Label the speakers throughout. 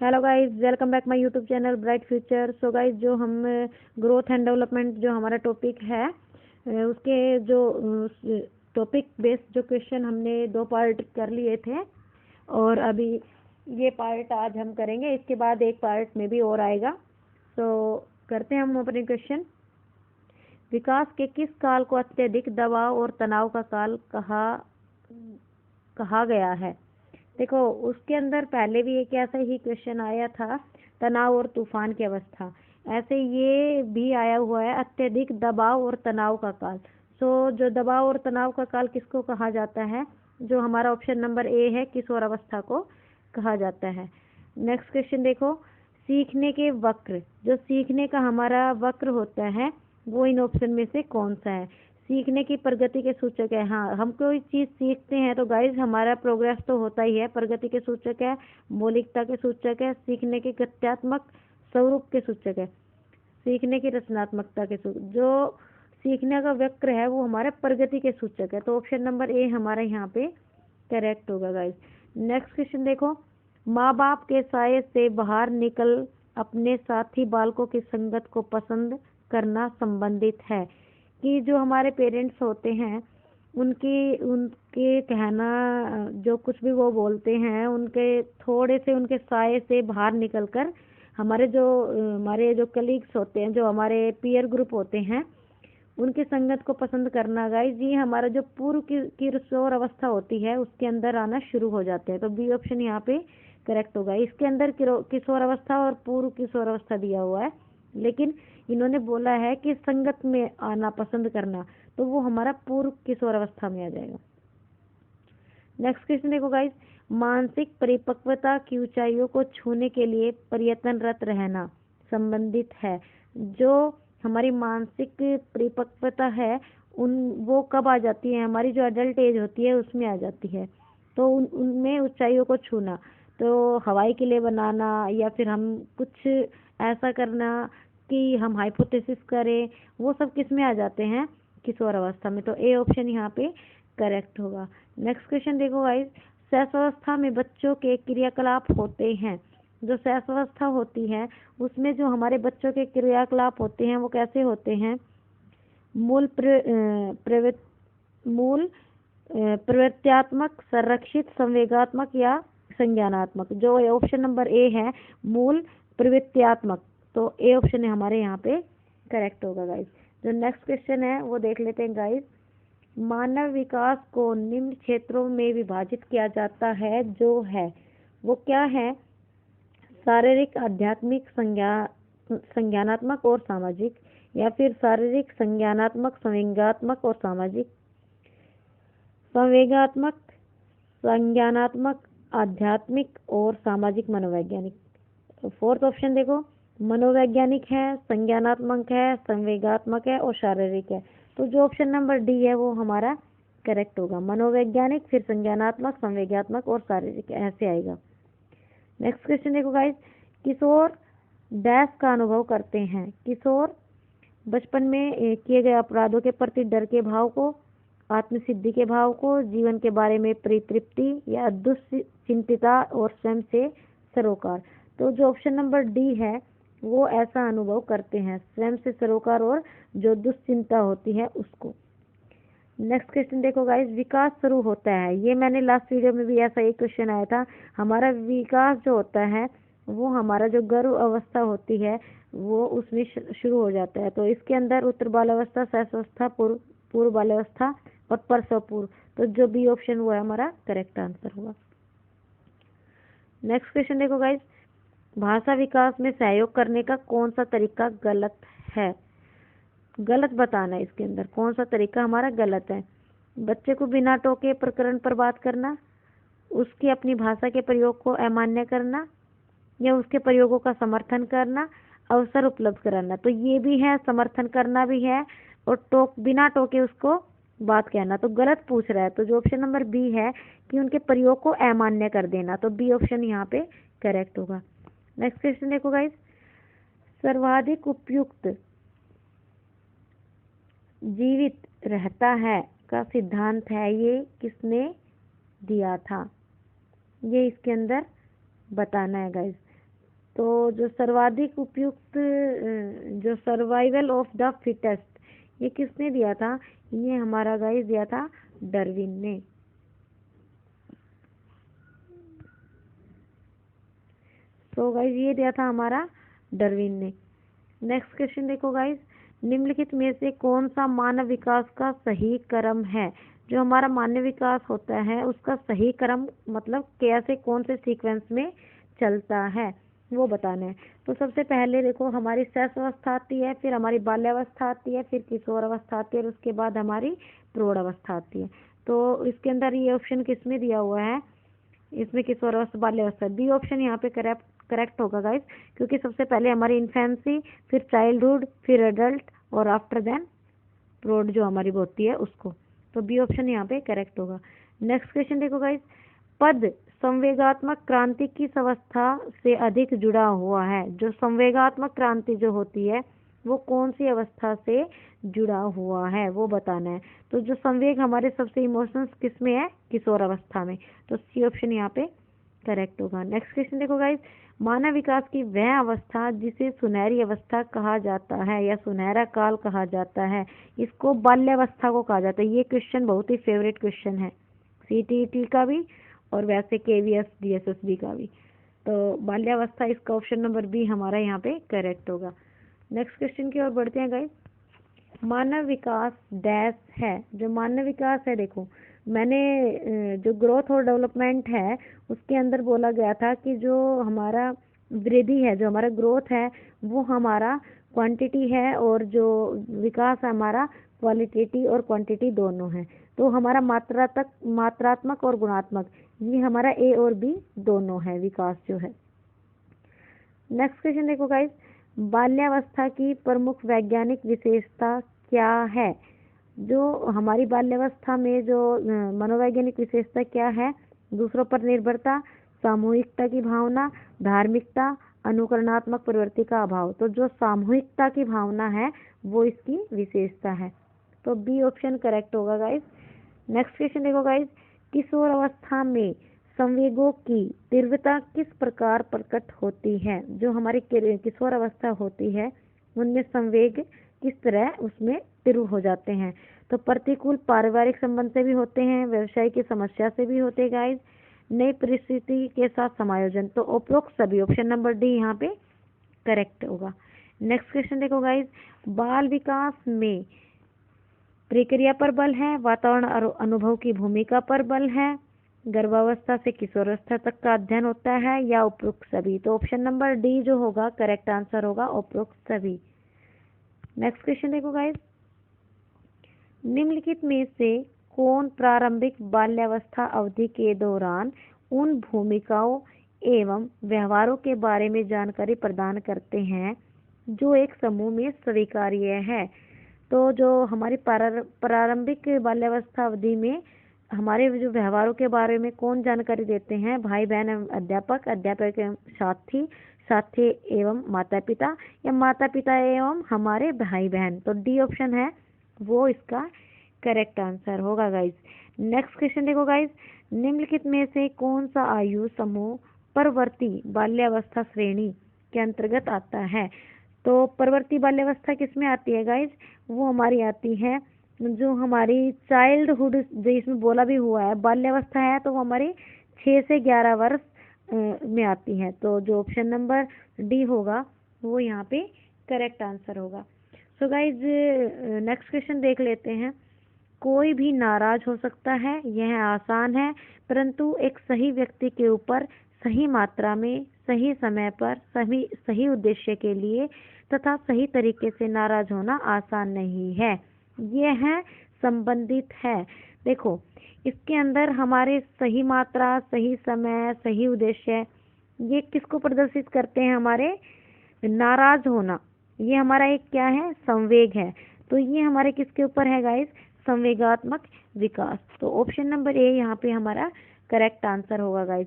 Speaker 1: Hello guys, welcome back my YouTube channel bright future. So guys, जो हम growth and development जो हमारा topic है उसके जो टॉपिक बेस्ड जो क्वेश्चन हमने 2 पार्ट कर लिए थे और अभी ये पार्ट आज हम करेंगे। इसके बाद एक पार्ट में भी और आएगा। तो करते हैं हम अपने क्वेश्चन। विकास के किस काल को अत्यधिक दबाव और तनाव का काल कहा गया है? देखो, उसके अंदर पहले भी एक ऐसा ही क्वेश्चन आया था, तनाव और तूफान की अवस्था। ऐसे ये भी आया हुआ है, अत्यधिक दबाव और तनाव का काल। सो जो दबाव और तनाव का काल किसको कहा जाता है? जो हमारा ऑप्शन नंबर ए है, किशोर अवस्था को कहा जाता है। नेक्स्ट क्वेश्चन देखो, सीखने के वक्र, जो सीखने का हमारा वक्र होता है वो इन ऑप्शन में से कौन सा है? सीखने की प्रगति के सूचक है। हाँ, हम कोई चीज़ सीखते हैं तो गाइज हमारा प्रोग्रेस तो होता ही है। प्रगति के सूचक है, मौलिकता के सूचक है, सीखने के गत्यात्मक स्वरूप के सूचक है, सीखने की रचनात्मकता के सूचक। जो सीखने का वक्र है वो हमारे प्रगति के सूचक है। तो ऑप्शन नंबर ए हमारा यहाँ पे करेक्ट होगा गाइज। नेक्स्ट क्वेश्चन देखो, माँ बाप के साये से बाहर निकल अपने साथी बालकों की संगत को पसंद करना संबंधित है। कि जो हमारे पेरेंट्स होते हैं उनके कहना, जो कुछ भी वो बोलते हैं, उनके थोड़े से उनके साये से बाहर निकलकर हमारे जो कलीग्स होते हैं, जो हमारे पीयर ग्रुप होते हैं, उनकी संगत को पसंद करना गाइस, ये हमारा जो पूर्व की किशोर अवस्था होती है उसके अंदर आना शुरू हो जाते हैं। तो बी ऑप्शन यहाँ पे करेक्ट होगा। इसके अंदर किशोर अवस्था और पूर्व किशोर अवस्था दिया हुआ है, लेकिन इन्होंने बोला है कि संगत में आना पसंद करना, तो वो हमारा पूर्व किशोर अवस्था में आ जाएगा। नेक्स्ट क्वेश्चन देखो गाइस, मानसिक परिपक्वता की ऊंचाइयों को छूने के लिए प्रयत्नरत रहना संबंधित है। जो हमारी मानसिक परिपक्वता है वो कब आ जाती है? हमारी जो अडल्ट एज होती है उसमें आ जाती है। तो उनमें ऊंचाइयों को छूना, तो हवाई किले बनाना या फिर हम कुछ ऐसा करना कि हम हाइपोथेसिस करें, वो सब किस में आ जाते हैं? किशोर अवस्था में। तो ए ऑप्शन यहाँ पे करेक्ट होगा। नेक्स्ट क्वेश्चन देखो गाइस, शैशवावस्था में बच्चों के क्रियाकलाप होते हैं। जो शैशवावस्था होती है उसमें जो हमारे बच्चों के क्रियाकलाप होते हैं वो कैसे होते हैं? मूल प्रवृत्त्यात्मक, संरक्षित, संवेगात्मक या संज्ञानात्मक। जो ऑप्शन नंबर ए है, मूल प्रवृत्त्यात्मक, तो ए ऑप्शन है हमारे यहाँ पे करेक्ट होगा गाइस। जो नेक्स्ट क्वेश्चन है वो देख लेते हैं गाइस। मानव विकास को निम्न क्षेत्रों में विभाजित किया जाता है, जो है वो क्या है? शारीरिक, आध्यात्मिक, संज्ञानात्मक और सामाजिक, या फिर शारीरिक, संज्ञानात्मक, संवेगात्मक और सामाजिक, संवेगात्मक, संज्ञानात्मक, आध्यात्मिक और सामाजिक, मनोवैज्ञानिक। फोर्थ ऑप्शन देखो, मनोवैज्ञानिक है, संज्ञानात्मक है, संवेगात्मक है और शारीरिक है। तो जो ऑप्शन नंबर डी है वो हमारा करेक्ट होगा। मनोवैज्ञानिक, फिर संज्ञानात्मक, संवेगात्मक और शारीरिक, ऐसे आएगा। नेक्स्ट क्वेश्चन देखो गाइस, किशोर डैश का अनुभव करते हैं। किशोर बचपन में किए गए अपराधों के प्रति डर के भाव को, आत्मसिद्धि के भाव को, जीवन के बारे में परितृप्ति या दुश्चिंतता और स्वयं से सरोकार। तो जो ऑप्शन नंबर डी है वो ऐसा अनुभव करते हैं, स्वयं से सरोकार और जो दुश्चिंता होती है उसको। नेक्स्ट क्वेश्चन देखो गाइस, विकास शुरू होता है। ये मैंने लास्ट वीडियो में भी ऐसा एक क्वेश्चन आया था। हमारा विकास जो होता है वो हमारा जो गर्भ अवस्था होती है वो उसमें शुरू हो जाता है। तो इसके अंदर उत्तर बाल्यावस्था, शैशवावस्था, पूर्व बाल्यावस्था और प्रसव पूर्व। तो जो बी ऑप्शन वो है हमारा करेक्ट आंसर होगा। नेक्स्ट क्वेश्चन देखो गाइस, भाषा विकास में सहयोग करने का कौन सा तरीका गलत है? गलत बताना है इसके अंदर कौन सा तरीका हमारा गलत है। बच्चे को बिना टोके प्रकरण पर बात करना, उसकी अपनी भाषा के प्रयोग को अमान्य करना, या उसके प्रयोगों का समर्थन करना, अवसर उपलब्ध कराना। तो ये भी है, समर्थन करना भी है, और बिना टोके उसको बात कहना। तो गलत पूछ रहा है। तो जो ऑप्शन नंबर बी है कि उनके प्रयोग को अमान्य कर देना, तो बी ऑप्शन यहाँ पे करेक्ट होगा। नेक्स्ट क्वेश्चन देखो गाइस, सर्वाधिक उपयुक्त जीवित रहता है का सिद्धांत है, ये किसने दिया था? ये इसके अंदर बताना है गाइस। तो जो सर्वाधिक उपयुक्त जो सर्वाइवल ऑफ द फिटेस्ट, ये किसने दिया था? ये हमारा गाइस दिया था डार्विन ने। तो गाइस ये दिया था हमारा डार्विन ने। नेक्स्ट क्वेश्चन देखो गाइस, निम्नलिखित में से कौन सा मानव विकास का सही क्रम है? जो हमारा मानव विकास होता है उसका सही क्रम मतलब कैसे, कौन से सीक्वेंस में चलता है वो बताना है। तो सबसे पहले देखो हमारी शैशव अवस्था आती है, फिर हमारी बाल्यावस्था आती है, फिर किशोर अवस्था आती है और उसके बाद हमारी प्रौढ़ अवस्था आती है। तो इसके अंदर ये ऑप्शन किसमें दिया हुआ है? इसमें किशोर अवस्था बाल्यावस्था, बी ऑप्शन यहाँ पे करेक्ट होगा गाइस, क्योंकि सबसे पहले हमारी इन्फेंसी, फिर चाइल्डहुड, फिर एडल्ट और आफ्टर देन प्रौढ़ जो हमारी होती है उसको। तो बी ऑप्शन यहाँ पे करेक्ट होगा। नेक्स्ट क्वेश्चन देखो गाइस, पद संवेगात्मक क्रांति किस अवस्था से अधिक जुड़ा हुआ है? जो संवेगात्मक क्रांति जो होती है वो कौन सी अवस्था से जुड़ा हुआ है वो बताना है। तो जो संवेग हमारे सबसे इमोशंस किस में है? किशोर अवस्था में। तो सी ऑप्शन यहाँ पे करेक्ट होगा। नेक्स्ट क्वेश्चन देखो गाइस, मानव विकास की वह अवस्था जिसे सुनहरी अवस्था कहा जाता है या सुनहरा काल कहा जाता है, इसको बाल्यावस्था को कहा जाता है। ये क्वेश्चन बहुत ही फेवरेट क्वेश्चन है CTET का भी और वैसे KVS DSSB का भी। तो बाल्यावस्था, इसका ऑप्शन नंबर बी हमारा यहाँ पे करेक्ट होगा। नेक्स्ट क्वेश्चन की ओर बढ़ते हैं गाइस, मानव विकास डैश है। जो मानव विकास है देखो, मैंने जो ग्रोथ और डेवलपमेंट है उसके अंदर बोला गया था कि जो हमारा वृद्धि है, जो हमारा ग्रोथ है वो हमारा क्वांटिटी है और जो विकास है हमारा क्वालिटेटिव और क्वांटिटी दोनों है। तो हमारा मात्रात्मक और गुणात्मक, ये हमारा A और B दोनों है विकास जो है। नेक्स्ट क्वेश्चन देखो गाइस, बाल्यावस्था की प्रमुख वैज्ञानिक विशेषता क्या है? जो हमारी बाल्यावस्था में जो मनोवैज्ञानिक विशेषता क्या है? दूसरों पर निर्भरता, सामूहिकता की भावना, धार्मिकता, अनुकरणात्मक प्रवृत्ति का अभाव। तो जो सामूहिकता की भावना है वो इसकी विशेषता है। तो बी ऑप्शन करेक्ट होगा गाइस। नेक्स्ट क्वेश्चन देखो गाइस, किशोर अवस्था में संवेगों की तीव्रता किस प्रकार प्रकट होती है? जो हमारी किशोर अवस्था होती है उनमें संवेग किस तरह उसमें तीव्र हो जाते हैं? तो प्रतिकूल पारिवारिक संबंध से भी होते हैं, व्यवसाय की समस्या से भी होते हैं गाइस, नई परिस्थिति के साथ समायोजन। तो उपरोक्त सभी, ऑप्शन नंबर डी यहाँ पे करेक्ट होगा। नेक्स्ट क्वेश्चन देखो गाइस, बाल विकास में प्रक्रिया पर बल है, वातावरण और अनुभव की भूमिका पर बल है, गर्भावस्था से किशोरावस्था तक का अध्ययन होता है या उपरोक्त सभी? तो ऑप्शन नंबर डी जो होगा करेक्ट आंसर होगा, उपरोक्त सभी। नेक्स्ट क्वेश्चन देखो गाइस, निम्नलिखित में से कौन प्रारंभिक बाल्यावस्था अवधि के दौरान उन भूमिकाओं एवं व्यवहारों के बारे में जानकारी प्रदान करते हैं जो एक समूह में स्वीकार्य है? तो जो हमारी प्रारंभिक बाल्यावस्था अवधि में हमारे जो व्यवहारों के बारे में कौन जानकारी देते हैं? भाई बहन एवं अध्यापक, अध्यापक एवं साथी, साथी एवं माता पिता, या माता पिता एवं हमारे भाई बहन। तो डी ऑप्शन है वो इसका करेक्ट आंसर होगा गाइज। नेक्स्ट क्वेश्चन देखो गाइज, निम्नलिखित में से कौन सा आयु समूह परवर्ती बाल्यावस्था श्रेणी के अंतर्गत आता है? तो परवर्ती बाल्यावस्था किसमें आती है गाइज? वो हमारी आती है जो हमारी चाइल्डहुड, जो इसमें बोला भी हुआ है बाल्यावस्था है, तो वो हमारी 6 से 11 वर्ष में आती है। तो जो ऑप्शन नंबर डी होगा वो यहाँ पे करेक्ट आंसर होगा। सो गाइज नेक्स्ट क्वेश्चन देख लेते हैं। कोई भी नाराज हो सकता है, यह आसान है, परंतु एक सही व्यक्ति के ऊपर सही मात्रा में, सही समय पर, सही उद्देश्य के लिए तथा सही तरीके से नाराज होना आसान नहीं है। यह संबंधित है। देखो इसके अंदर हमारे सही मात्रा, सही समय, सही उद्देश्य, ये किसको प्रदर्शित करते हैं? हमारे नाराज होना, ये हमारा एक क्या है? संवेग है। तो ये हमारे किसके ऊपर है गाइस? संवेगात्मक विकास। तो ऑप्शन नंबर ए यहाँ पे हमारा करेक्ट आंसर होगा गाइस।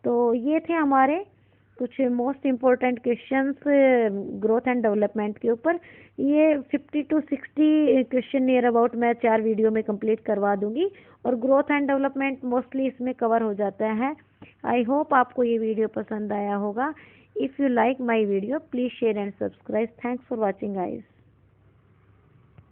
Speaker 1: तो ये थे हमारे कुछ most important questions growth and development के ऊपर। ये 50 to 60 क्वेश्चन नियर अबाउट मैं 4 वीडियो में कंप्लीट करवा दूंगी, और ग्रोथ एंड डेवलपमेंट मोस्टली इसमें कवर हो जाता है आई होप आपको ये वीडियो पसंद आया होगा। If you like my video please share and subscribe. Thanks for watching guys.